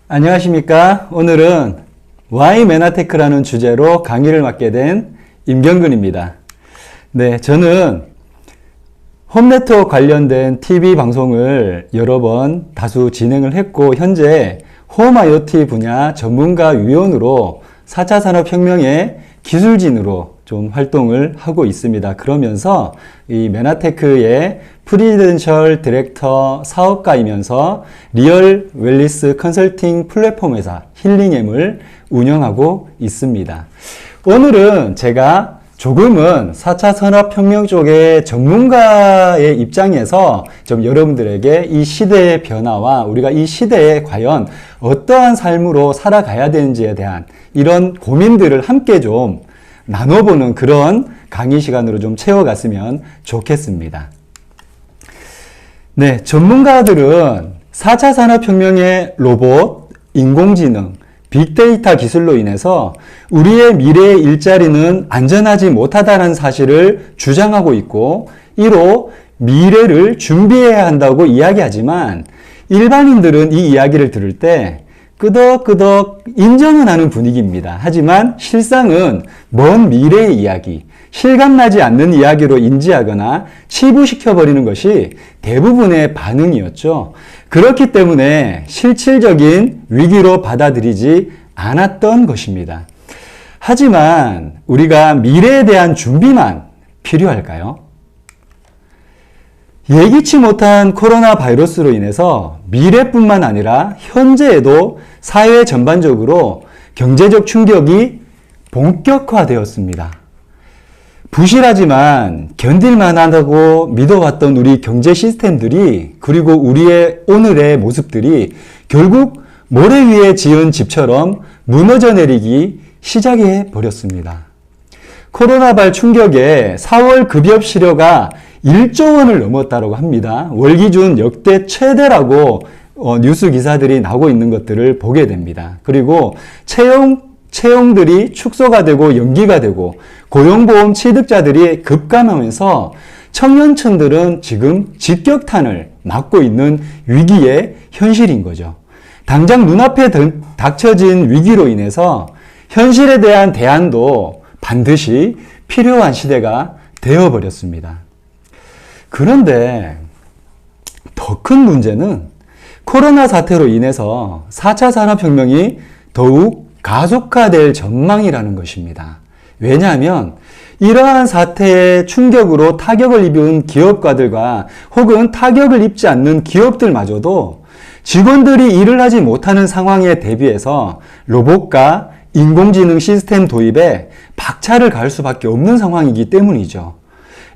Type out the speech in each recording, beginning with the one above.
안녕하십니까. 오늘은 Why 메나테크라는 주제로 강의를 맡게 된 임경근입니다. 네, 저는 홈네트워크 관련된 TV 방송을 여러 번 다수 진행을 했고, 현재 홈 IoT 분야 전문가 위원으로 4차 산업혁명의 기술진으로 좀 활동을 하고 있습니다. 그러면서 이 메나테크의 프리덴셜 디렉터 사업가이면서 리얼 웰리스 컨설팅 플랫폼 회사 힐링엠을 운영하고 있습니다. 오늘은 제가 조금은 4차 산업혁명 쪽의 전문가의 입장에서 좀 여러분들에게 이 시대의 변화와 우리가 이 시대에 과연 어떠한 삶으로 살아가야 되는지에 대한 이런 고민들을 함께 좀 나눠보는 그런 강의 시간으로 좀 채워갔으면 좋겠습니다. 네, 전문가들은 4차 산업혁명의 로봇, 인공지능, 빅데이터 기술로 인해서 우리의 미래의 일자리는 안전하지 못하다는 사실을 주장하고 있고, 이로 미래를 준비해야 한다고 이야기하지만 일반인들은 이 이야기를 들을 때 끄덕끄덕 인정은 하는 분위기입니다. 하지만 실상은 먼 미래의 이야기, 실감나지 않는 이야기로 인지하거나 치부시켜버리는 것이 대부분의 반응이었죠. 그렇기 때문에 실질적인 위기로 받아들이지 않았던 것입니다. 하지만 우리가 미래에 대한 준비만 필요할까요? 예기치 못한 코로나 바이러스로 인해서 미래뿐만 아니라 현재에도 사회 전반적으로 경제적 충격이 본격화되었습니다. 부실하지만 견딜만하다고 믿어왔던 우리 경제 시스템들이, 그리고 우리의 오늘의 모습들이 결국 모래 위에 지은 집처럼 무너져 내리기 시작해 버렸습니다. 코로나발 충격에 4월 급여 실효가 1조 원을 넘었다고 합니다. 월 기준 역대 최대라고 뉴스 기사들이 나오고 있는 것들을 보게 됩니다. 그리고 채용들이 축소가 되고 연기가 되고 고용보험 취득자들이 급감하면서 청년층들은 지금 직격탄을 맞고 있는 위기의 현실인 거죠. 당장 눈앞에 닥쳐진 위기로 인해서 현실에 대한 대안도 반드시 필요한 시대가 되어버렸습니다. 그런데 더 큰 문제는 코로나 사태로 인해서 4차 산업혁명이 더욱 가속화될 전망이라는 것입니다. 왜냐하면 이러한 사태의 충격으로 타격을 입은 기업가들과 혹은 타격을 입지 않는 기업들마저도 직원들이 일을 하지 못하는 상황에 대비해서 로봇과 인공지능 시스템 도입에 박차를 가할 수밖에 없는 상황이기 때문이죠.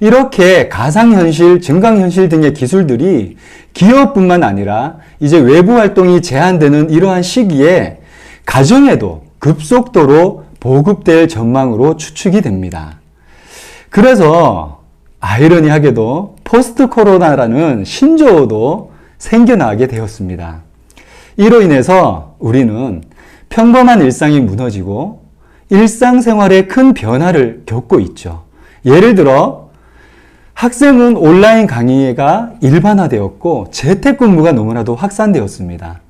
이렇게 가상현실, 증강현실 등의 기술들이 기업뿐만 아니라 이제 외부 활동이 제한되는 이러한 시기에 가정에도 급속도로 보급될 전망으로 추측이 됩니다. 그래서 아이러니하게도 포스트 코로나라는 신조어도 생겨나게 되었습니다. 이로 인해서 우리는 평범한 일상이 무너지고 일상생활에 큰 변화를 겪고 있죠. 예를 들어 학생은 온라인 강의가 일반화되었고 재택근무가 너무나도 확산되었습니다.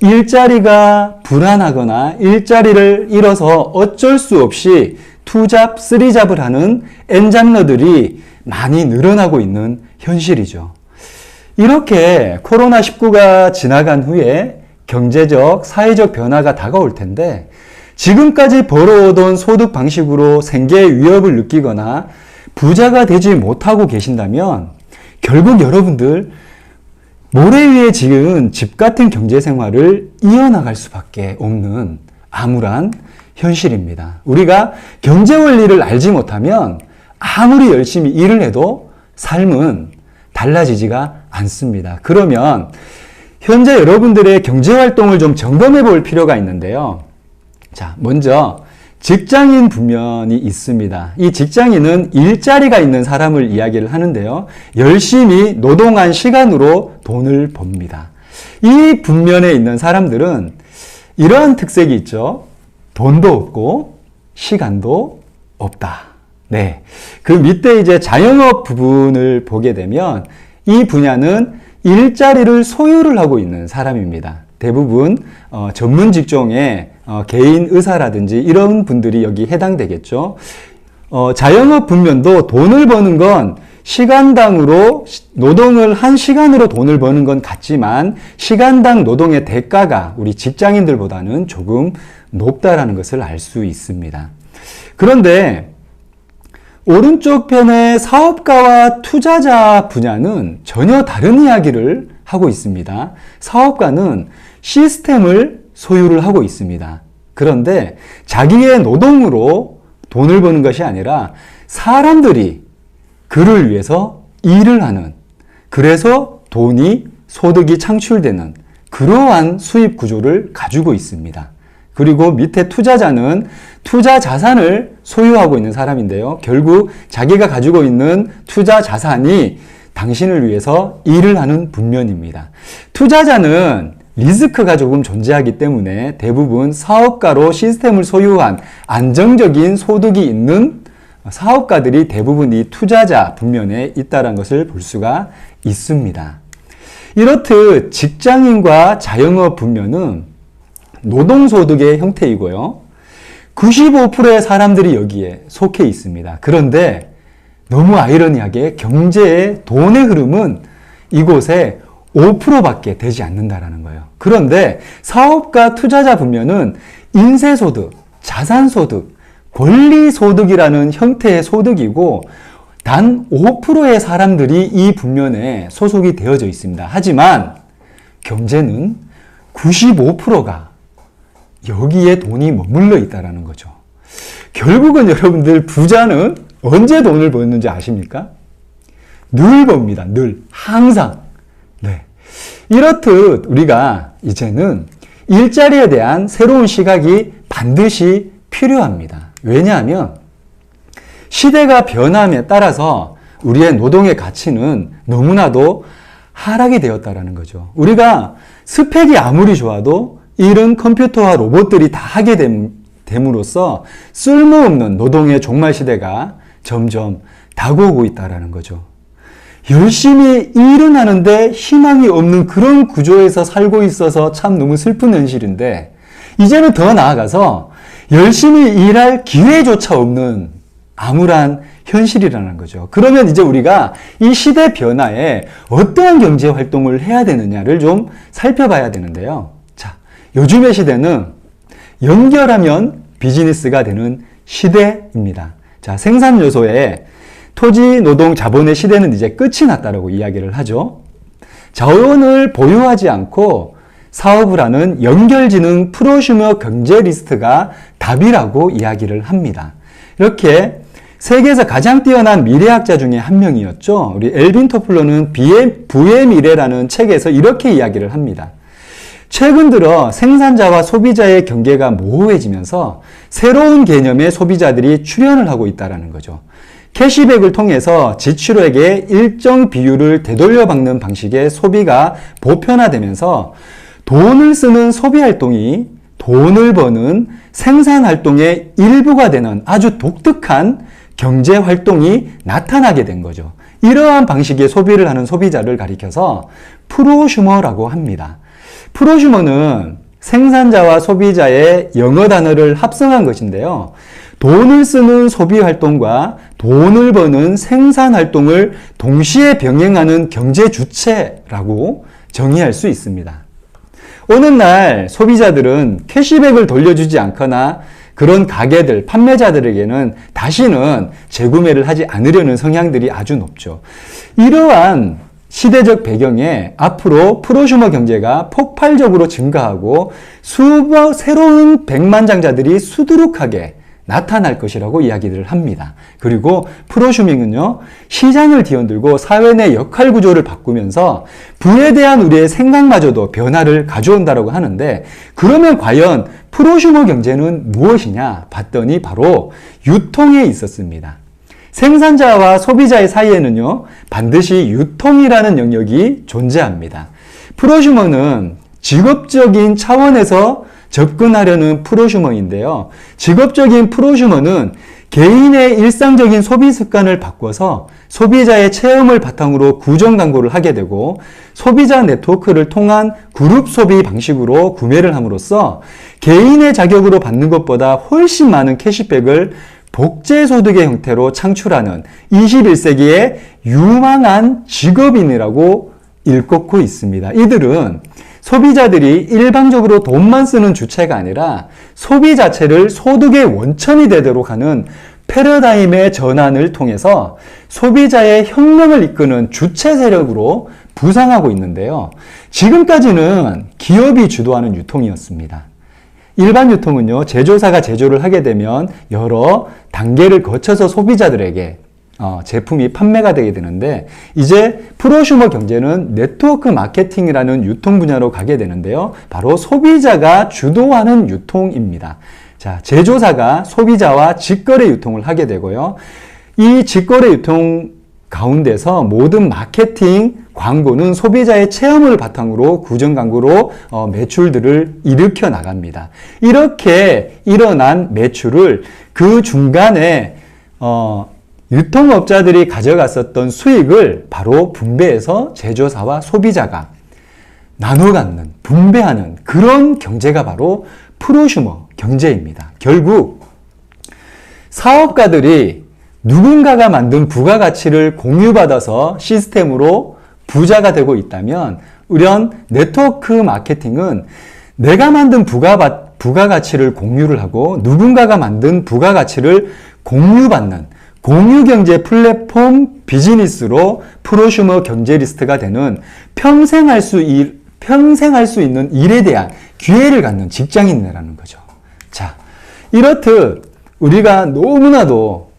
일자리가 불안하거나 일자리를 잃어서 어쩔 수 없이 투잡, 쓰리잡을 하는 엔잡러들이 많이 늘어나고 있는 현실이죠. 이렇게 코로나19가 지나간 후에 경제적, 사회적 변화가 다가올 텐데, 지금까지 벌어오던 소득 방식으로 생계의 위협을 느끼거나 부자가 되지 못하고 계신다면 결국 여러분들 모래 위에 지은 집 같은 경제 생활을 이어나갈 수밖에 없는 암울한 현실입니다. 우리가 경제 원리를 알지 못하면 아무리 열심히 일을 해도 삶은 달라지지가 않습니다. 그러면 현재 여러분들의 경제 활동을 좀 점검해 볼 필요가 있는데요. 자, 먼저 직장인 분면이 있습니다. 이 직장인은 일자리가 있는 사람을 이야기를 하는데요. 열심히 노동한 시간으로 돈을 법니다. 이 분면에 있는 사람들은 이러한 특색이 있죠. 돈도 없고 시간도 없다. 네. 그 밑에 이제 자영업 부분을 보게 되면 이 분야는 일자리를 소유를 하고 있는 사람입니다. 대부분 전문 직종의 개인 의사라든지 이런 분들이 여기 해당되겠죠. 자영업 분면도 돈을 버는 건 시간당으로 노동을 한 시간으로 돈을 버는 건 같지만 시간당 노동의 대가가 우리 직장인들보다는 조금 높다라는 것을 알 수 있습니다. 그런데 오른쪽 편의 사업가와 투자자 분야는 전혀 다른 이야기를 하고 있습니다. 사업가는 시스템을 소유를 하고 있습니다. 그런데 자기의 노동으로 돈을 버는 것이 아니라 사람들이 그를 위해서 일을 하는, 그래서 소득이 창출되는 그러한 수입 구조를 가지고 있습니다. 그리고 밑에 투자자는 투자 자산을 소유하고 있는 사람인데요. 결국 자기가 가지고 있는 투자 자산이 당신을 위해서 일을 하는 분면입니다. 투자자는 리스크가 조금 존재하기 때문에 대부분 사업가로 시스템을 소유한 안정적인 소득이 있는 사업가들이 대부분 이 투자자 분면에 있다는 것을 볼 수가 있습니다. 이렇듯 직장인과 자영업 분면은 노동소득의 형태이고요. 95%의 사람들이 여기에 속해 있습니다. 그런데 너무 아이러니하게 경제의 돈의 흐름은 이곳에 5%밖에 되지 않는다라는 거예요. 그런데 사업가 투자자 분면은 인세소득, 자산소득, 권리소득이라는 형태의 소득이고 단 5%의 사람들이 이 분면에 소속이 되어져 있습니다. 하지만 경제는 95%가 여기에 돈이 머물러 있다는 거죠. 결국은 여러분들 부자는 언제 돈을 버는지 아십니까? 늘 법니다. 늘. 항상. 네. 이렇듯 우리가 이제는 일자리에 대한 새로운 시각이 반드시 필요합니다. 왜냐하면 시대가 변함에 따라서 우리의 노동의 가치는 너무나도 하락이 되었다는 거죠. 우리가 스펙이 아무리 좋아도 이런 컴퓨터와 로봇들이 다 하게 됨으로써 쓸모없는 노동의 종말 시대가 점점 다가오고 있다는 거죠. 열심히 일은 하는데 희망이 없는 그런 구조에서 살고 있어서 참 너무 슬픈 현실인데 이제는 더 나아가서 열심히 일할 기회조차 없는 암울한 현실이라는 거죠. 그러면 이제 우리가 이 시대 변화에 어떠한 경제 활동을 해야 되느냐를 좀 살펴봐야 되는데요. 자, 요즘의 시대는 연결하면 비즈니스가 되는 시대입니다. 자, 생산 요소에 토지, 노동, 자본의 시대는 이제 끝이 났다라고 이야기를 하죠. 자원을 보유하지 않고 사업을 하는 연결지능 프로슈머 경제리스트가 답이라고 이야기를 합니다. 이렇게 세계에서 가장 뛰어난 미래학자 중에 한 명이었죠. 우리 엘빈 토플러는 부의 미래라는 책에서 이렇게 이야기를 합니다. 최근 들어 생산자와 소비자의 경계가 모호해지면서 새로운 개념의 소비자들이 출현을 하고 있다는 거죠. 캐시백을 통해서 지출액의 일정 비율을 되돌려받는 방식의 소비가 보편화되면서 돈을 쓰는 소비활동이 돈을 버는 생산활동의 일부가 되는 아주 독특한 경제활동이 나타나게 된 거죠. 이러한 방식의 소비를 하는 소비자를 가리켜서 프로슈머라고 합니다. 프로슈머는 생산자와 소비자의 영어 단어를 합성한 것인데요. 돈을 쓰는 소비활동과 돈을 버는 생산활동을 동시에 병행하는 경제 주체라고 정의할 수 있습니다. 오늘날 소비자들은 캐시백을 돌려주지 않거나 그런 가게들, 판매자들에게는 다시는 재구매를 하지 않으려는 성향들이 아주 높죠. 이러한 시대적 배경에 앞으로 프로슈머 경제가 폭발적으로 증가하고 새로운 백만장자들이 수두룩하게 나타날 것이라고 이야기를 합니다. 그리고 프로슈밍은요, 시장을 뒤흔들고 사회 내 역할 구조를 바꾸면서 부에 대한 우리의 생각마저도 변화를 가져온다고 하는데, 그러면 과연 프로슈머 경제는 무엇이냐 봤더니 바로 유통에 있었습니다. 생산자와 소비자의 사이에는요, 반드시 유통이라는 영역이 존재합니다. 프로슈머는 직업적인 차원에서 접근하려는 프로슈머인데요. 직업적인 프로슈머는 개인의 일상적인 소비 습관을 바꿔서 소비자의 체험을 바탕으로 구정 광고를 하게 되고 소비자 네트워크를 통한 그룹 소비 방식으로 구매를 함으로써 개인의 자격으로 받는 것보다 훨씬 많은 캐시백을 복제소득의 형태로 창출하는 21세기의 유망한 직업인이라고 일컫고 있습니다. 이들은 소비자들이 일방적으로 돈만 쓰는 주체가 아니라 소비 자체를 소득의 원천이 되도록 하는 패러다임의 전환을 통해서 소비자의 혁명을 이끄는 주체 세력으로 부상하고 있는데요. 지금까지는 기업이 주도하는 유통이었습니다. 일반 유통은요, 제조사가 제조를 하게 되면 여러 단계를 거쳐서 소비자들에게 제품이 판매가 되게 되는데, 이제 프로슈머 경제는 네트워크 마케팅이라는 유통 분야로 가게 되는데요. 바로 소비자가 주도하는 유통입니다. 자, 제조사가 소비자와 직거래 유통을 하게 되고요. 이 직거래 유통 가운데서 모든 마케팅 광고는 소비자의 체험을 바탕으로 구정 광고로 매출들을 일으켜 나갑니다. 이렇게 일어난 매출을 그 중간에 유통업자들이 가져갔었던 수익을 바로 분배해서 제조사와 소비자가 나눠 갖는, 분배하는 그런 경제가 바로 프로슈머 경제입니다. 결국 사업가들이 누군가가 만든 부가가치를 공유받아서 시스템으로 부자가 되고 있다면, 이런 네트워크 마케팅은 내가 만든 부가가치를 공유를 하고 누군가가 만든 부가가치를 공유받는 공유경제 플랫폼 비즈니스로 프로슈머 경제리스트가 되는 평생 할 수 있는 일에 대한 기회를 갖는 직장인이라는 거죠. 자, 이렇듯 우리가 너무나도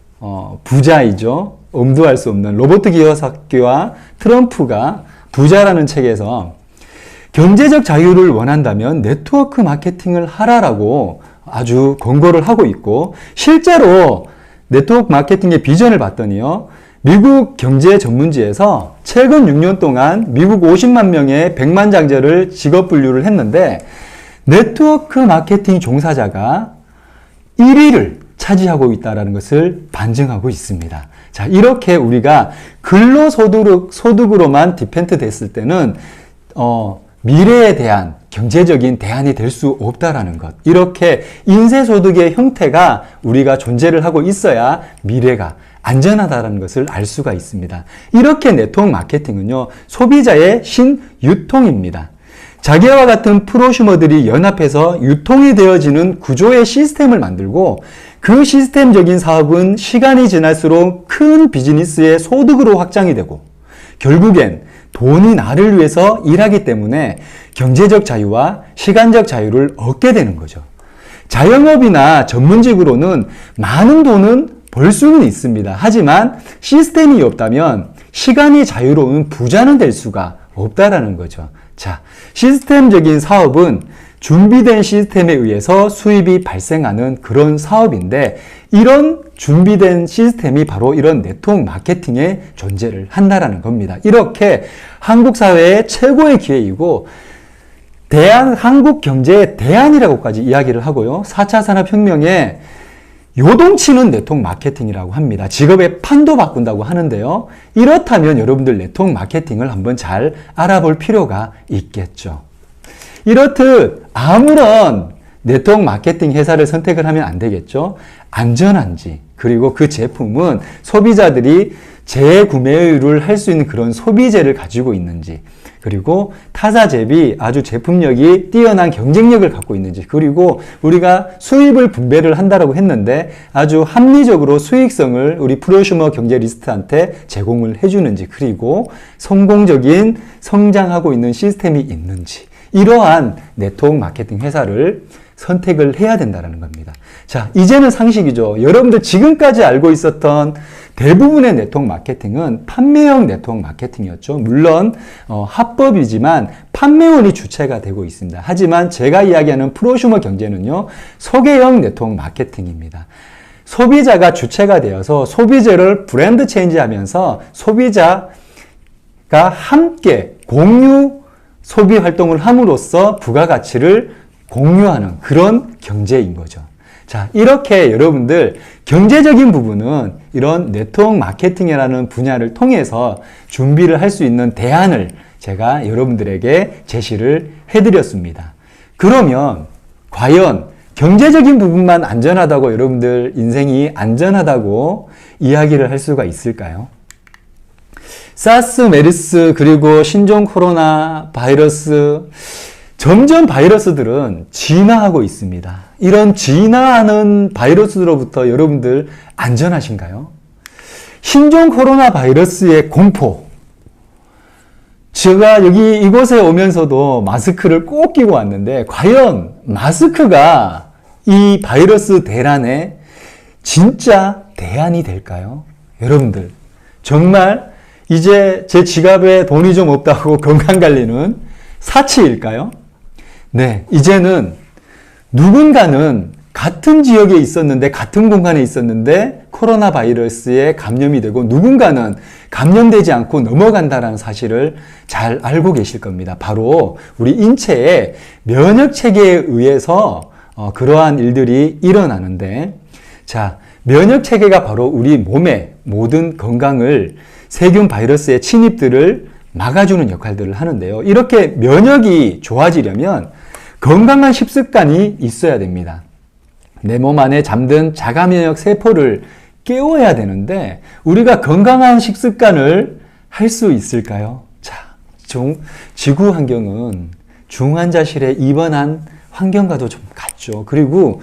부자이죠. 엄두할 수 없는 로버트 기요사키와 트럼프가 부자라는 책에서 경제적 자유를 원한다면 네트워크 마케팅을 하라라고 아주 권고를 하고 있고, 실제로 네트워크 마케팅의 비전을 봤더니요, 미국 경제 전문지에서 최근 6년 동안 미국 50만 명의 백만장자를 직업 분류를 했는데 네트워크 마케팅 종사자가 1위를 차지하고 있다는 것을 반증하고 있습니다. 자, 이렇게 우리가 근로소득으로만 디펜트 됐을 때는 미래에 대한 경제적인 대안이 될 수 없다라는 것. 이렇게 인쇄소득의 형태가 우리가 존재를 하고 있어야 미래가 안전하다는 것을 알 수가 있습니다. 이렇게 네트워크 마케팅은요, 소비자의 신유통입니다. 자기와 같은 프로슈머들이 연합해서 유통이 되어지는 구조의 시스템을 만들고, 그 시스템적인 사업은 시간이 지날수록 큰 비즈니스의 소득으로 확장이 되고, 결국엔 돈이 나를 위해서 일하기 때문에 경제적 자유와 시간적 자유를 얻게 되는 거죠. 자영업이나 전문직으로는 많은 돈은 벌 수는 있습니다. 하지만 시스템이 없다면 시간이 자유로운 부자는 될 수가 없다라는 거죠. 자, 시스템적인 사업은 준비된 시스템에 의해서 수입이 발생하는 그런 사업인데, 이런 준비된 시스템이 바로 이런 네트워크 마케팅의 존재를 한다라는 겁니다. 이렇게 한국 사회의 최고의 기회이고 한국 경제의 대안이라고까지 이야기를 하고요. 4차 산업혁명에 요동치는 네트워크 마케팅이라고 합니다. 직업의 판도 바꾼다고 하는데요. 이렇다면 여러분들 네트워크 마케팅을 한번 잘 알아볼 필요가 있겠죠. 이렇듯 아무런 네트워크 마케팅 회사를 선택을 하면 안 되겠죠. 안전한지, 그리고 그 제품은 소비자들이 재구매율을 할 수 있는 그런 소비재를 가지고 있는지, 그리고 타사 대비 아주 제품력이 뛰어난 경쟁력을 갖고 있는지, 그리고 우리가 수입을 분배를 한다라고 했는데 아주 합리적으로 수익성을 우리 프로슈머 경제 리스트한테 제공을 해주는지, 그리고 성공적인 성장하고 있는 시스템이 있는지, 이러한 네트워크 마케팅 회사를 선택을 해야 된다는 겁니다. 자, 이제는 상식이죠. 여러분들 지금까지 알고 있었던 대부분의 네트워크 마케팅은 판매형 네트워크 마케팅이었죠. 물론 합법이지만 판매원이 주체가 되고 있습니다. 하지만 제가 이야기하는 프로슈머 경제는요, 소개형 네트워크 마케팅입니다. 소비자가 주체가 되어서 소비재를 브랜드 체인지하면서 소비자가 함께 공유 소비 활동을 함으로써 부가가치를 공유하는 그런 경제인 거죠. 자, 이렇게 여러분들 경제적인 부분은 이런 네트워크 마케팅이라는 분야를 통해서 준비를 할 수 있는 대안을 제가 여러분들에게 제시를 해드렸습니다. 그러면 과연 경제적인 부분만 안전하다고 여러분들 인생이 안전하다고 이야기를 할 수가 있을까요? 사스, 메르스, 그리고 신종 코로나 바이러스, 점점 바이러스들은 진화하고 있습니다. 이런 진화하는 바이러스로부터 여러분들 안전하신가요? 신종 코로나 바이러스의 공포. 제가 여기 이곳에 오면서도 마스크를 꼭 끼고 왔는데 과연 마스크가 이 바이러스 대란에 진짜 대안이 될까요? 여러분들 정말 이제 제 지갑에 돈이 좀 없다고 건강관리는 사치일까요? 네, 이제는 누군가는 같은 지역에 있었는데 같은 공간에 있었는데 코로나 바이러스에 감염이 되고 누군가는 감염되지 않고 넘어간다는 사실을 잘 알고 계실 겁니다. 바로 우리 인체의 면역 체계에 의해서 그러한 일들이 일어나는데, 자, 면역 체계가 바로 우리 몸의 모든 건강을 세균 바이러스의 침입들을 막아주는 역할들을 하는데요. 이렇게 면역이 좋아지려면 건강한 식습관이 있어야 됩니다. 내 몸 안에 잠든 자가면역 세포를 깨워야 되는데 우리가 건강한 식습관을 할 수 있을까요? 자, 지구 환경은 중환자실에 입원한 환경과도 좀 같죠. 그리고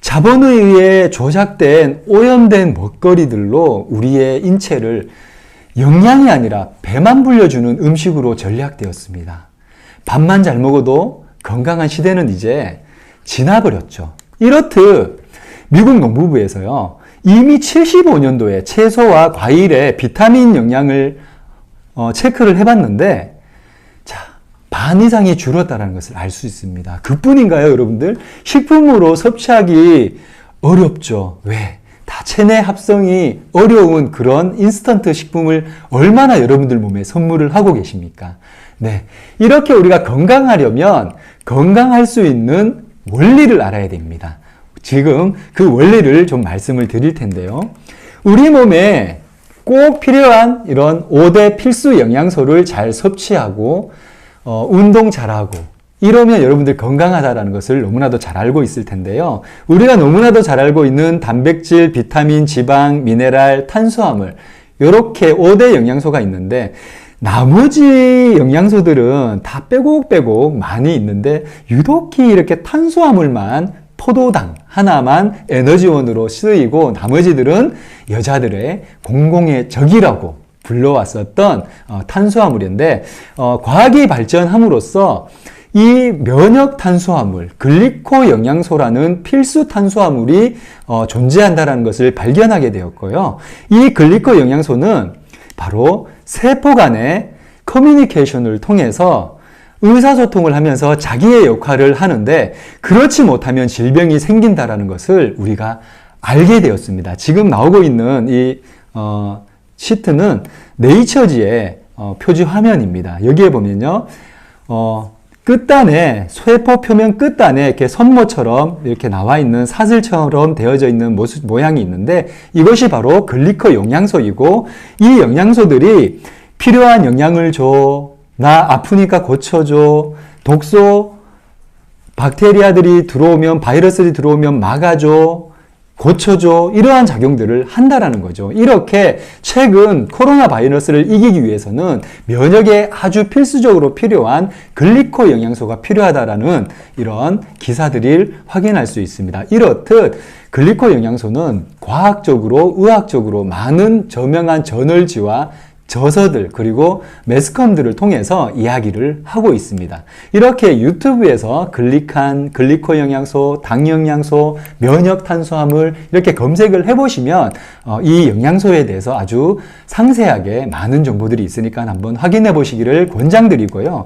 자본에 의해 조작된 오염된 먹거리들로 우리의 인체를 영양이 아니라 배만 불려주는 음식으로 전략되었습니다. 밥만 잘 먹어도 건강한 시대는 이제 지나버렸죠. 이렇듯 미국 농부부에서요, 이미 75년도에 채소와 과일의 비타민 영양을 체크를 해봤는데, 자, 반 이상이 줄었다는 것을 알 수 있습니다. 그뿐인가요, 여러분들? 식품으로 섭취하기 어렵죠. 왜? 다 체내 합성이 어려운 그런 인스턴트 식품을 얼마나 여러분들 몸에 선물을 하고 계십니까? 네, 이렇게 우리가 건강하려면 건강할 수 있는 원리를 알아야 됩니다. 지금 그 원리를 좀 말씀을 드릴 텐데요. 우리 몸에 꼭 필요한 이런 5대 필수 영양소를 잘 섭취하고 운동 잘하고 이러면 여러분들 건강하다는 것을 너무나도 잘 알고 있을 텐데요. 우리가 너무나도 잘 알고 있는 단백질, 비타민, 지방, 미네랄, 탄수화물 이렇게 5대 영양소가 있는데 나머지 영양소들은 다 빼곡빼곡 많이 있는데 유독히 이렇게 탄수화물만 포도당 하나만 에너지원으로 쓰이고 나머지들은 여자들의 공공의 적이라고 불러왔었던 탄수화물인데 과학이 발전함으로써 이 면역 탄수화물, 글리코 영양소라는 필수 탄수화물이 존재한다는 것을 발견하게 되었고요. 이 글리코 영양소는 바로 세포 간의 커뮤니케이션을 통해서 의사소통을 하면서 자기의 역할을 하는데 그렇지 못하면 질병이 생긴다는 것을 우리가 알게 되었습니다. 지금 나오고 있는 이 시트는 네이처지의 표지 화면입니다. 여기에 보면요. 끝단에, 세포 표면 끝단에 이렇게 선모처럼 이렇게 나와 있는 사슬처럼 되어져 있는 모양이 있는데 이것이 바로 글리코 영양소이고 이 영양소들이 필요한 영양을 줘, 나 아프니까 고쳐줘, 독소, 박테리아들이 들어오면, 바이러스들이 들어오면 막아줘, 고쳐줘, 이러한 작용들을 한다라는 거죠. 이렇게 최근 코로나 바이러스를 이기기 위해서는 면역에 아주 필수적으로 필요한 글리코 영양소가 필요하다라는 이런 기사들을 확인할 수 있습니다. 이렇듯 글리코 영양소는 과학적으로, 의학적으로 많은 저명한 저널지와 저서들 그리고 매스컴들을 통해서 이야기를 하고 있습니다. 이렇게 유튜브에서 글리코 영양소, 당 영양소, 면역 탄수화물 이렇게 검색을 해보시면 이 영양소에 대해서 아주 상세하게 많은 정보들이 있으니까 한번 확인해 보시기를 권장드리고요.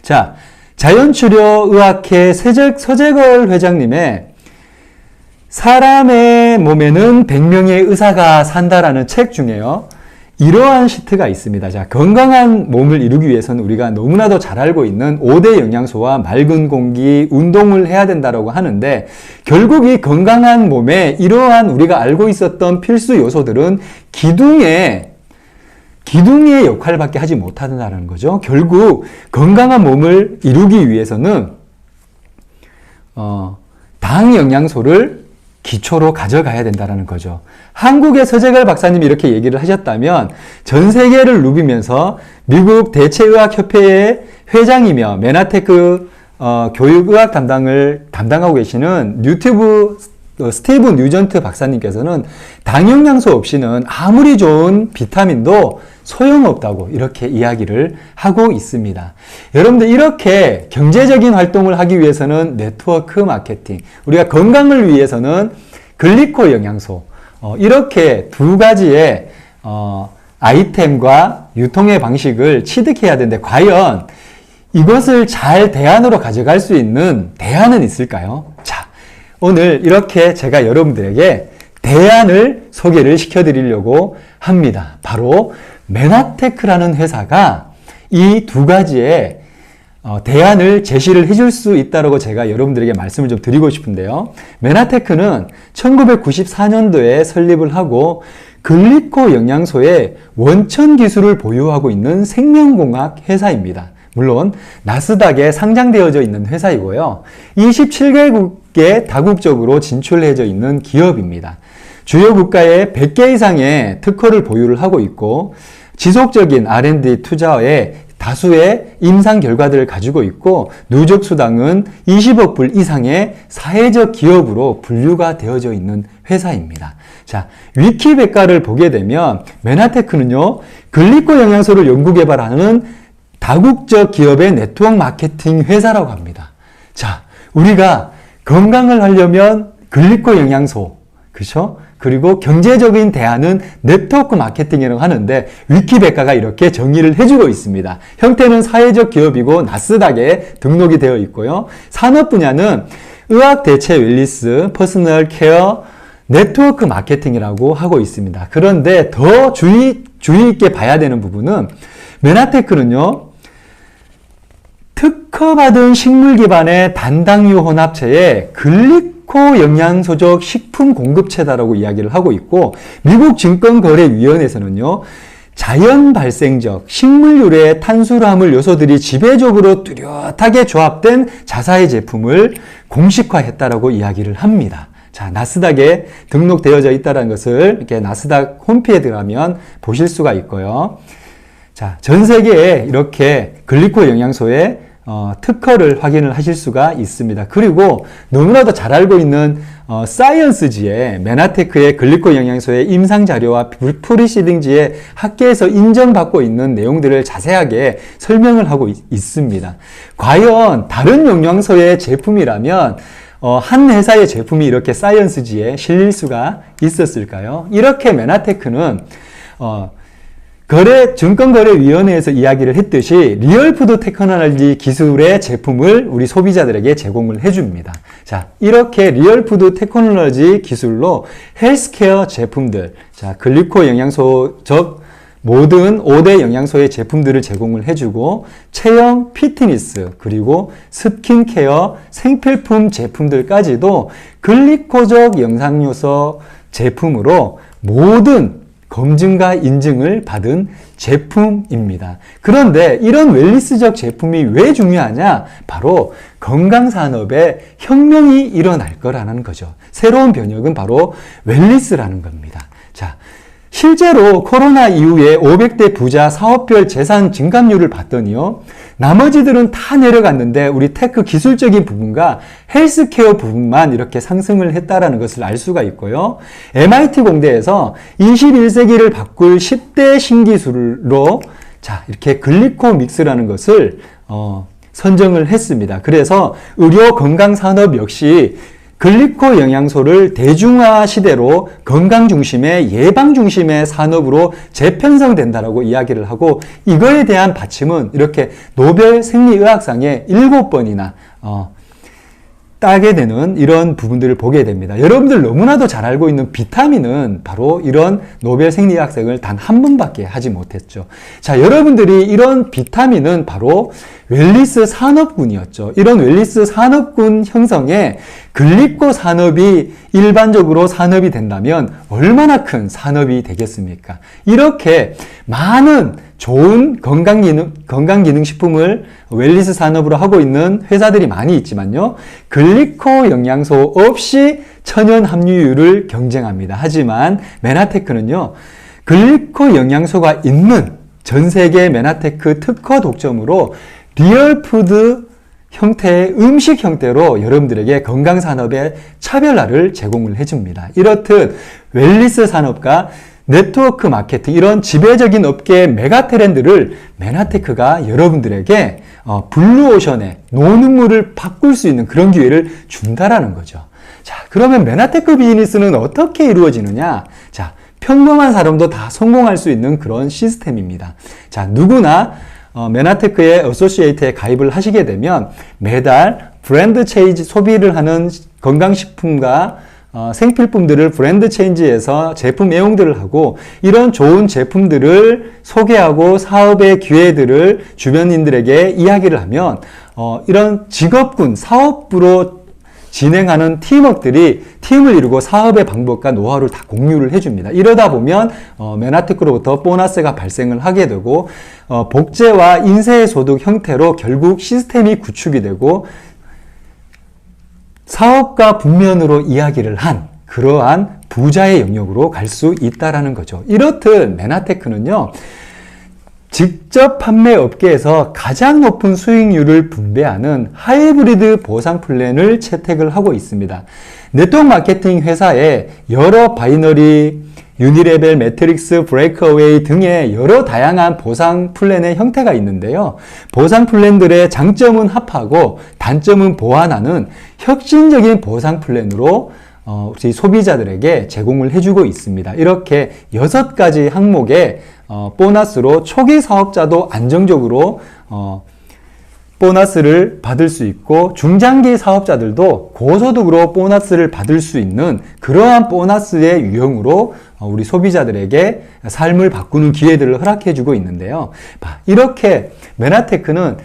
자, 자연치료의학회 서재걸 회장님의 사람의 몸에는 100명의 의사가 산다라는 책 중에요. 이러한 시트가 있습니다. 자, 건강한 몸을 이루기 위해서는 우리가 너무나도 잘 알고 있는 5대 영양소와 맑은 공기, 운동을 해야 된다고 하는데, 결국 이 건강한 몸에 이러한 우리가 알고 있었던 필수 요소들은 기둥의 역할밖에 하지 못한다는 거죠. 결국 건강한 몸을 이루기 위해서는 당 영양소를 기초로 가져가야 된다는 거죠. 한국의 서재걸 박사님이 이렇게 얘기를 하셨다면 전 세계를 누비면서 미국 대체의학협회의 회장이며 메나테크 교육의학 담당을 담당하고 계시는 스티브 뉴전트 박사님께서는 당 영양소 없이는 아무리 좋은 비타민도 소용없다고 이렇게 이야기를 하고 있습니다. 여러분들, 이렇게 경제적인 활동을 하기 위해서는 네트워크 마케팅, 우리가 건강을 위해서는 글리코 영양소, 이렇게 두 가지의 아이템과 유통의 방식을 취득해야 되는데, 과연 이것을 잘 대안으로 가져갈 수 있는 대안은 있을까요? 자, 오늘 이렇게 제가 여러분들에게 대안을 소개를 시켜드리려고 합니다. 바로 메나테크라는 회사가 이 두 가지의 대안을 제시를 해줄 수 있다고 제가 여러분들에게 말씀을 좀 드리고 싶은데요. 메나테크는 1994년도에 설립을 하고 글리코 영양소의 원천 기술을 보유하고 있는 생명공학 회사입니다. 물론 나스닥에 상장되어져 있는 회사이고요. 27개국에 다국적으로 진출해져 있는 기업입니다. 주요 국가에 100개 이상의 특허를 보유를 하고 있고, 지속적인 R&D 투자에 다수의 임상 결과들을 가지고 있고, 누적 수당은 20억 불 이상의 사회적 기업으로 분류가 되어져 있는 회사입니다. 자, 위키백과를 보게 되면 메나테크는요, 글리코 영양소를 연구개발하는 다국적 기업의 네트워크 마케팅 회사라고 합니다. 자, 우리가 건강을 하려면 글리코 영양소, 그렇죠? 그리고 경제적인 대안은 네트워크 마케팅이라고 하는데, 위키백과가 이렇게 정의를 해주고 있습니다. 형태는 사회적 기업이고 나스닥에 등록이 되어 있고요. 산업 분야는 의학 대체 웰니스, 퍼스널 케어, 네트워크 마케팅이라고 하고 있습니다. 그런데 더 주의 있게 봐야 되는 부분은, 메나테크는요, 특허받은 식물 기반의 단당류 혼합체에 글리코 영양소적 식품 공급체다라고 이야기를 하고 있고, 미국 증권거래위원회에서는요, 자연 발생적 식물유래 탄수화물 요소들이 지배적으로 뚜렷하게 조합된 자사의 제품을 공식화했다라고 이야기를 합니다. 자, 나스닥에 등록되어져 있다는 것을 이렇게 나스닥 홈페이지에 들어가면 보실 수가 있고요. 자, 전 세계에 이렇게 글리코 영양소의 특허를 확인을 하실 수가 있습니다. 그리고 너무나도 잘 알고 있는 사이언스지에 메나테크의 글리코 영양소의 임상 자료와 프리시딩지에 학계에서 인정받고 있는 내용들을 자세하게 설명을 하고 있습니다. 과연 다른 영양소의 제품이라면 한 회사의 제품이 이렇게 사이언스지에 실릴 수가 있었을까요? 이렇게 메나테크는 증권거래위원회에서 이야기를 했듯이 리얼푸드 테크놀로지 기술의 제품을 우리 소비자들에게 제공을 해줍니다. 자, 이렇게 리얼푸드 테크놀로지 기술로 헬스케어 제품들, 자, 글리코 영양소적 모든 5대 영양소의 제품들을 제공을 해주고, 체형, 피트니스, 그리고 스킨케어, 생필품 제품들까지도 글리코적 영양요소 제품으로 모든 검증과 인증을 받은 제품입니다. 그런데 이런 웰니스적 제품이 왜 중요하냐? 바로 건강산업에 혁명이 일어날 거라는 거죠. 새로운 변혁은 바로 웰니스라는 겁니다. 자, 실제로 코로나 이후에 500대 부자 사업별 재산 증감률을 봤더니요, 나머지들은 다 내려갔는데 우리 테크 기술적인 부분과 헬스케어 부분만 이렇게 상승을 했다라는 것을 알 수가 있고요. MIT 공대에서 21세기를 바꿀 10대 신기술로, 자, 이렇게 글리코 믹스라는 것을 선정을 했습니다. 그래서 의료 건강 산업 역시 글리코 영양소를 대중화 시대로 건강 중심의 예방 중심의 산업으로 재편성된다라고 이야기를 하고, 이거에 대한 받침은 이렇게 노벨 생리의학상에 7번이나 따게 되는 이런 부분들을 보게 됩니다. 여러분들 너무나도 잘 알고 있는 비타민은 바로 이런 노벨 생리학상을 단 한 번밖에 하지 못했죠. 자, 여러분들이 이런 비타민은 바로 웰리스 산업군이었죠. 이런 웰리스 산업군 형성에 글리코 산업이 일반적으로 산업이 된다면 얼마나 큰 산업이 되겠습니까? 이렇게 많은 좋은 건강기능식품을 웰리스 산업으로 하고 있는 회사들이 많이 있지만요. 글리코 영양소 없이 천연 함유율을 경쟁합니다. 하지만 메나테크는요. 글리코 영양소가 있는 전 세계 메나테크 특허 독점으로 리얼푸드 형태의 음식 형태로 여러분들에게 건강산업의 차별화를 제공을 해줍니다. 이렇듯 웰리스 산업과 네트워크 마케팅, 이런 지배적인 업계의 메가 트렌드를 메나테크가 여러분들에게 블루오션의 노는물을 바꿀 수 있는 그런 기회를 준다라는 거죠. 자, 그러면 메나테크 비즈니스는 어떻게 이루어지느냐? 자, 평범한 사람도 다 성공할 수 있는 그런 시스템입니다. 자, 누구나 메나테크의 어소시에이트에 가입을 하시게 되면 매달 브랜드 체인지, 소비를 하는 건강식품과 생필품들을 브랜드 체인지해서 제품 애용들을 하고, 이런 좋은 제품들을 소개하고 사업의 기회들을 주변인들에게 이야기를 하면 이런 직업군, 사업부로 진행하는 팀워크들이 팀을 이루고 사업의 방법과 노하우를 다 공유를 해줍니다. 이러다 보면 메나테크로부터 보너스가 발생을 하게 되고 복제와 인쇄 소득 형태로 결국 시스템이 구축이 되고 사업가 분면으로 이야기를 한 그러한 부자의 영역으로 갈 수 있다라는 거죠. 이렇듯 메나테크는요, 직접 판매 업계에서 가장 높은 수익률을 분배하는 하이브리드 보상 플랜을 채택을 하고 있습니다. 네트워크 마케팅 회사에 여러 바이너리, 유니레벨, 매트릭스, 브레이크어웨이 등의 여러 다양한 보상 플랜의 형태가 있는데요. 보상 플랜들의 장점은 합하고 단점은 보완하는 혁신적인 보상 플랜으로 우리 소비자들에게 제공을 해주고 있습니다. 이렇게 6가지 항목의 보너스로 초기 사업자도 안정적으로 보너스를 받을 수 있고 중장기 사업자들도 고소득으로 보너스를 받을 수 있는 그러한 보너스의 유형으로 우리 소비자들에게 삶을 바꾸는 기회들을 허락해 주고 있는데요. 이렇게 메나테크는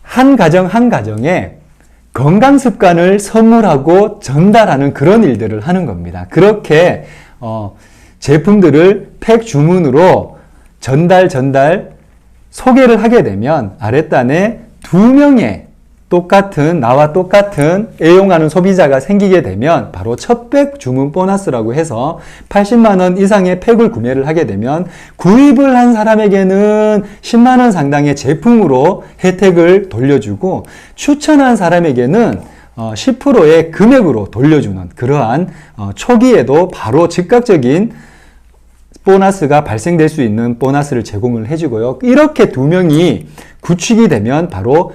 한 가정 한 가정에 건강 습관을 선물하고 전달하는 그런 일들을 하는 겁니다. 그렇게 제품들을 팩 주문으로 전달 소개를 하게 되면 아랫단에 2명의 나와 똑같은 애용하는 소비자가 생기게 되면 바로 첫백 주문 보너스라고 해서 80만원 이상의 팩을 구매를 하게 되면 구입을 한 사람에게는 10만원 상당의 제품으로 혜택을 돌려주고 추천한 사람에게는 10%의 금액으로 돌려주는 그러한 초기에도 바로 즉각적인 보너스가 발생될 수 있는 보너스를 제공을 해주고요. 이렇게 2명이 구축이 되면 바로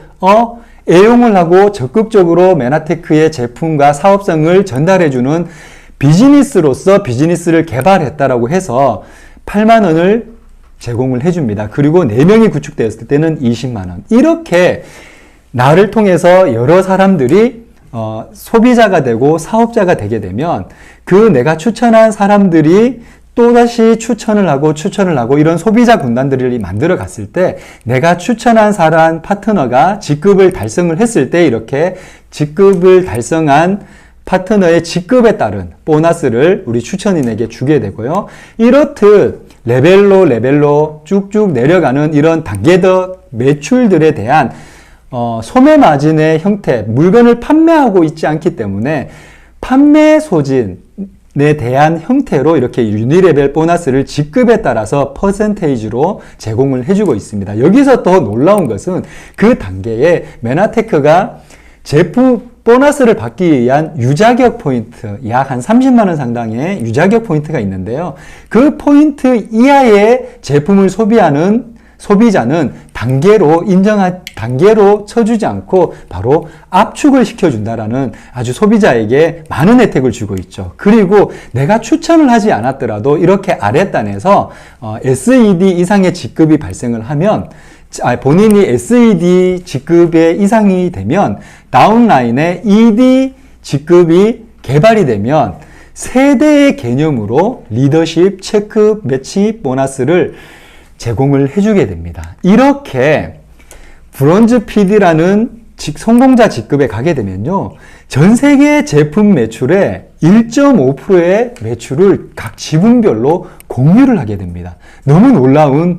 애용을 하고 적극적으로 메나테크의 제품과 사업성을 전달해주는 비즈니스로서 비즈니스를 개발했다라고 해서 8만 원을 제공을 해줍니다. 그리고 4명이 구축되었을 때는 20만 원. 이렇게 나를 통해서 여러 사람들이 소비자가 되고 사업자가 되게 되면 그 내가 추천한 사람들이 또다시 추천을 하고 이런 소비자 군단들이 만들어 갔을 때 내가 추천한 사람 파트너가 직급을 달성을 했을 때 이렇게 직급을 달성한 파트너의 직급에 따른 보너스를 우리 추천인에게 주게 되고요. 이렇듯 레벨로 쭉쭉 내려가는 이런 단계적 매출들에 대한 소매 마진의 형태, 물건을 판매하고 있지 않기 때문에 판매 소진에 대한 형태로 이렇게 유니레벨 보너스를 직급에 따라서 퍼센테이지로 제공을 해주고 있습니다. 여기서 더 놀라운 것은 그 단계에 메나테크가 제품 보너스를 받기 위한 유자격 포인트, 약 한 30만 원 상당의 유자격 포인트가 있는데요. 그 포인트 이하의 제품을 소비하는 소비자는 단계로 쳐주지 않고 바로 압축을 시켜준다라는 아주 소비자에게 많은 혜택을 주고 있죠. 그리고 내가 추천을 하지 않았더라도 이렇게 아랫단에서 SED 이상의 직급이 발생을 하면 본인이 SED 직급의 이상이 되면 다운라인에 ED 직급이 개발이 되면 세대의 개념으로 리더십 체크 매치 보너스를 제공을 해주게 됩니다. 이렇게 브론즈 PD라는 성공자 직급에 가게 되면요, 전 세계 제품 매출의 1.5%의 매출을 각 지분별로 공유를 하게 됩니다. 너무 놀라운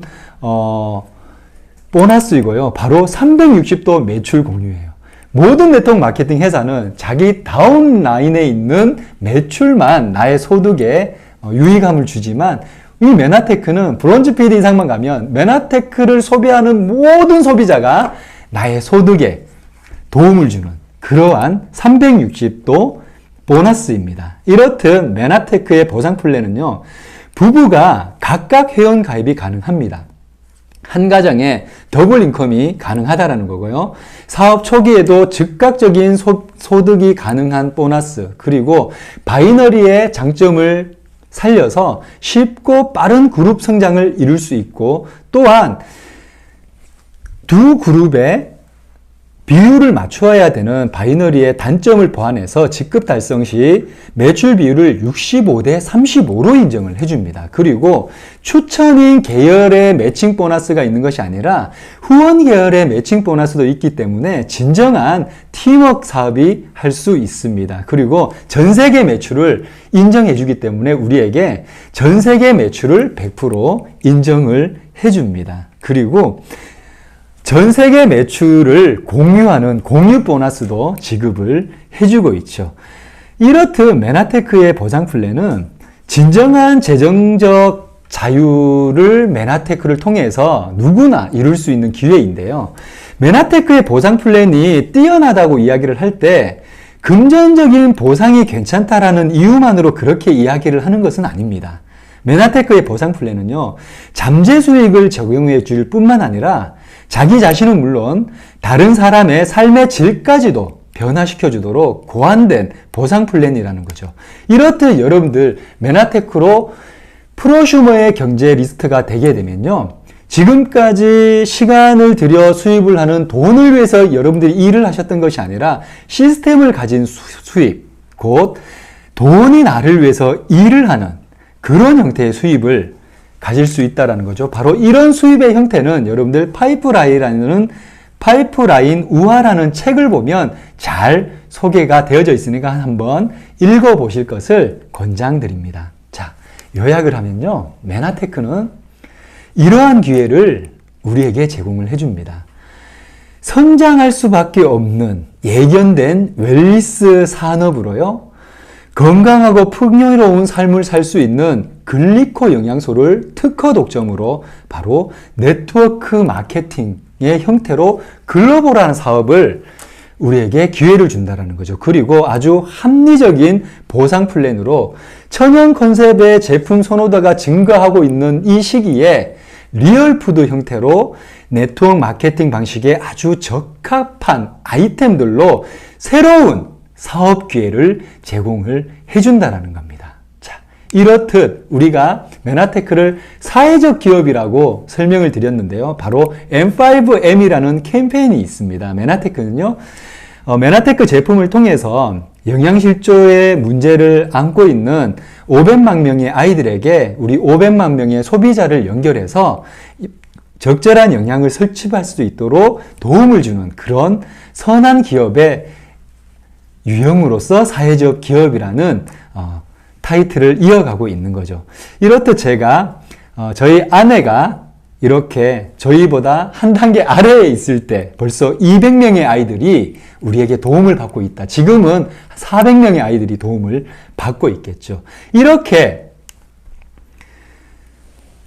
보너스이고요. 바로 360도 매출 공유예요. 모든 네트워크 마케팅 회사는 자기 다운라인에 있는 매출만 나의 소득에 유의감을 주지만, 이 메나테크는 브론즈 PD 이상만 가면 메나테크를 소비하는 모든 소비자가 나의 소득에 도움을 주는 그러한 360도 보너스입니다. 이렇듯 메나테크의 보상 플랜은요, 부부가 각각 회원 가입이 가능합니다. 한 가정에 더블 인컴이 가능하다라는 거고요. 사업 초기에도 즉각적인 소득이 가능한 보너스, 그리고 바이너리의 장점을 살려서 쉽고 빠른 그룹 성장을 이룰 수 있고, 또한 두 그룹의 비율을 맞추어야 되는 바이너리의 단점을 보완해서 직급 달성 시 매출 비율을 65대 35로 인정을 해줍니다. 그리고 추천인 계열의 매칭 보너스가 있는 것이 아니라 후원 계열의 매칭 보너스도 있기 때문에 진정한 팀워크 사업이 할 수 있습니다. 그리고 전 세계 매출을 인정해 주기 때문에 우리에게 전 세계 매출을 100% 인정을 해줍니다. 그리고 전 세계 매출을 공유하는 공유 보너스도 지급을 해주고 있죠. 이렇듯 메나테크의 보상 플랜은 진정한 재정적 자유를 메나테크를 통해서 누구나 이룰 수 있는 기회인데요. 메나테크의 보상 플랜이 뛰어나다고 이야기를 할 때 금전적인 보상이 괜찮다라는 이유만으로 그렇게 이야기를 하는 것은 아닙니다. 메나테크의 보상 플랜은요, 잠재 수익을 적용해 줄 뿐만 아니라 자기 자신은 물론 다른 사람의 삶의 질까지도 변화시켜 주도록 고안된 보상 플랜이라는 거죠. 이렇듯 여러분들 메나테크로 프로슈머의 경제 리스트가 되게 되면요, 지금까지 시간을 들여 수입을 하는 돈을 위해서 여러분들이 일을 하셨던 것이 아니라 시스템을 가진 수입, 곧 돈이 나를 위해서 일을 하는 그런 형태의 수입을 가질 수 있다는 거죠. 바로 이런 수입의 형태는 여러분들 파이프라인 우화라는 책을 보면 잘 소개가 되어져 있으니까 한번 읽어보실 것을 권장드립니다. 자, 요약을 하면요, 메나테크는 이러한 기회를 우리에게 제공을 해줍니다. 성장할 수밖에 없는 예견된 웰니스 산업으로요, 건강하고 풍요로운 삶을 살 수 있는 글리코 영양소를 특허 독점으로 바로 네트워크 마케팅의 형태로 글로벌한 사업을 우리에게 기회를 준다는 거죠. 그리고 아주 합리적인 보상 플랜으로 천연 컨셉의 제품 선호도가 증가하고 있는 이 시기에 리얼푸드 형태로 네트워크 마케팅 방식에 아주 적합한 아이템들로 새로운 사업 기회를 제공을 해준다는 겁니다. 자, 이렇듯 우리가 메나테크를 사회적 기업이라고 설명을 드렸는데요. 바로 M5M이라는 캠페인이 있습니다. 메나테크는요, 메나테크 제품을 통해서 영양실조의 문제를 안고 있는 500만 명의 아이들에게 우리 500만 명의 소비자를 연결해서 적절한 영양을 섭취할 수 있도록 도움을 주는 그런 선한 기업의 유형으로서 사회적 기업이라는 타이틀을 이어가고 있는 거죠. 이렇듯 제가 저희 아내가 이렇게 저희보다 한 단계 아래에 있을 때 벌써 200명의 아이들이 우리에게 도움을 받고 있다. 지금은 400명의 아이들이 도움을 받고 있겠죠. 이렇게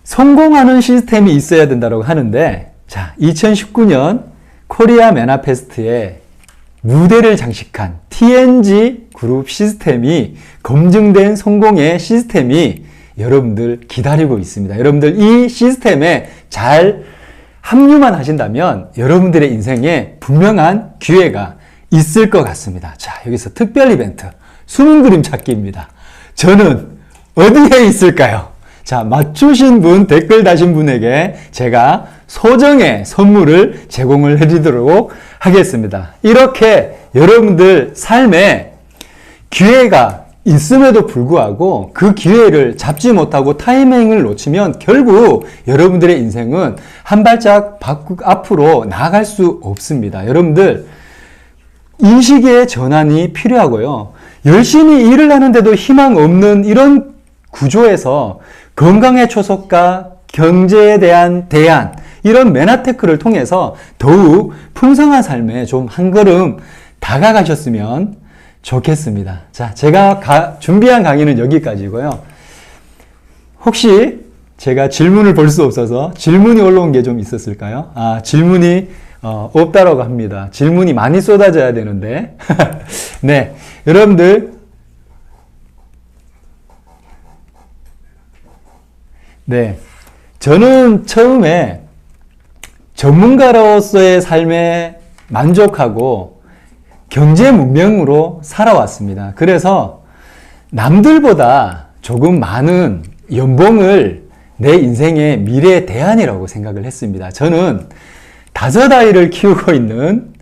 성공하는 시스템이 있어야 된다고 하는데, 자, 2019년 코리아 메나페스트에 무대를 장식한 TNG 그룹 시스템이 검증된 성공의 시스템이 여러분들 기다리고 있습니다. 여러분들 이 시스템에 잘 합류만 하신다면 여러분들의 인생에 분명한 기회가 있을 것 같습니다. 자, 여기서 특별 이벤트 숨은 그림 찾기입니다. 저는 어디에 있을까요? 자, 맞추신 분, 댓글 다신 분에게 제가 소정의 선물을 제공을 해드리도록 하겠습니다. 이렇게 여러분들 삶에 기회가 있음에도 불구하고 그 기회를 잡지 못하고 타이밍을 놓치면 결국 여러분들의 인생은 한 발짝 앞으로 나아갈 수 없습니다. 여러분들 인식의 전환이 필요하고요. 열심히 일을 하는데도 희망 없는 이런 구조에서 건강의 초석과 경제에 대한 대안, 이런 메나테크를 통해서 더욱 풍성한 삶에 좀 한 걸음 다가가셨으면 좋겠습니다. 자, 제가 준비한 강의는 여기까지고요. 혹시 제가 질문을 볼 수 없어서 질문이 올라온 게 좀 있었을까요? 질문이 없다라고 합니다. 질문이 많이 쏟아져야 되는데. 네, 여러분들. 네, 저는 처음에 전문가로서의 삶에 만족하고 경제 문명으로 살아왔습니다. 그래서 남들보다 조금 많은 연봉을 내 인생의 미래의 대안이라고 생각을 했습니다. 저는 5아이를 키우고 있는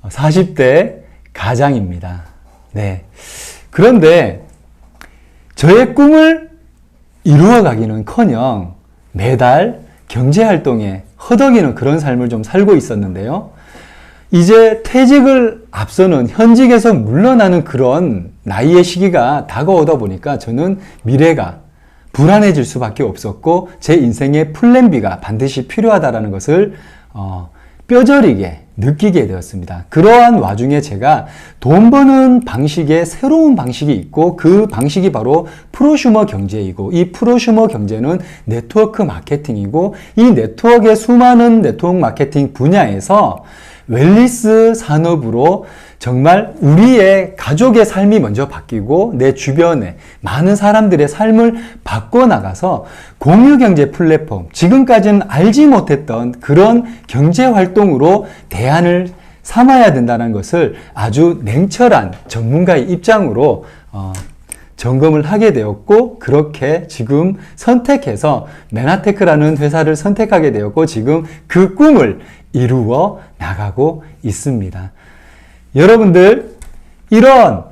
40대 가장입니다. 네. 그런데 저의 꿈을 이루어가기는커녕 매달 경제활동에 허덕이는 그런 삶을 좀 살고 있었는데요. 이제 퇴직을 앞서는 현직에서 물러나는 그런 나이의 시기가 다가오다 보니까 저는 미래가 불안해질 수밖에 없었고 제 인생의 플랜 B가 반드시 필요하다는 것을 뼈저리게 느끼게 되었습니다. 그러한 와중에 제가 돈 버는 방식의 새로운 방식이 있고 그 방식이 바로 프로슈머 경제이고 이 프로슈머 경제는 네트워크 마케팅이고 이 네트워크의 수많은 네트워크 마케팅 분야에서 웰니스 산업으로 정말 우리의 가족의 삶이 먼저 바뀌고 내 주변에 많은 사람들의 삶을 바꿔나가서 공유경제 플랫폼, 지금까지는 알지 못했던 그런 경제활동으로 대안을 삼아야 된다는 것을 아주 냉철한 전문가의 입장으로 점검을 하게 되었고 그렇게 지금 선택해서 메나테크라는 회사를 선택하게 되었고 지금 그 꿈을 이루어 나가고 있습니다. 여러분들 이런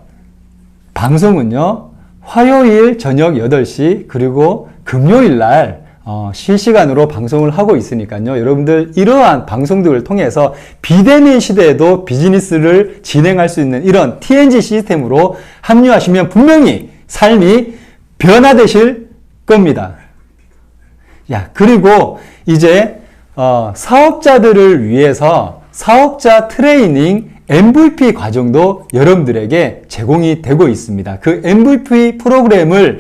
방송은요 화요일 저녁 8시 그리고 금요일 날 실시간으로 방송을 하고 있으니까요 여러분들 이러한 방송들을 통해서 비대면 시대에도 비즈니스를 진행할 수 있는 이런 TNG 시스템으로 합류하시면 분명히 삶이 변화되실 겁니다. 야, 그리고 이제 사업자들을 위해서 사업자 트레이닝 MVP 과정도 여러분들에게 제공이 되고 있습니다. 그 MVP 프로그램을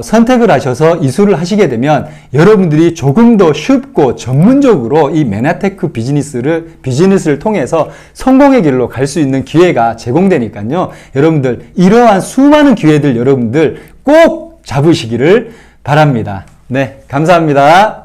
선택을 하셔서 이수를 하시게 되면 여러분들이 조금 더 쉽고 전문적으로 이 메나테크 비즈니스를 통해서 성공의 길로 갈 수 있는 기회가 제공되니까요. 여러분들 이러한 수많은 기회들 여러분들 꼭 잡으시기를 바랍니다. 네, 감사합니다.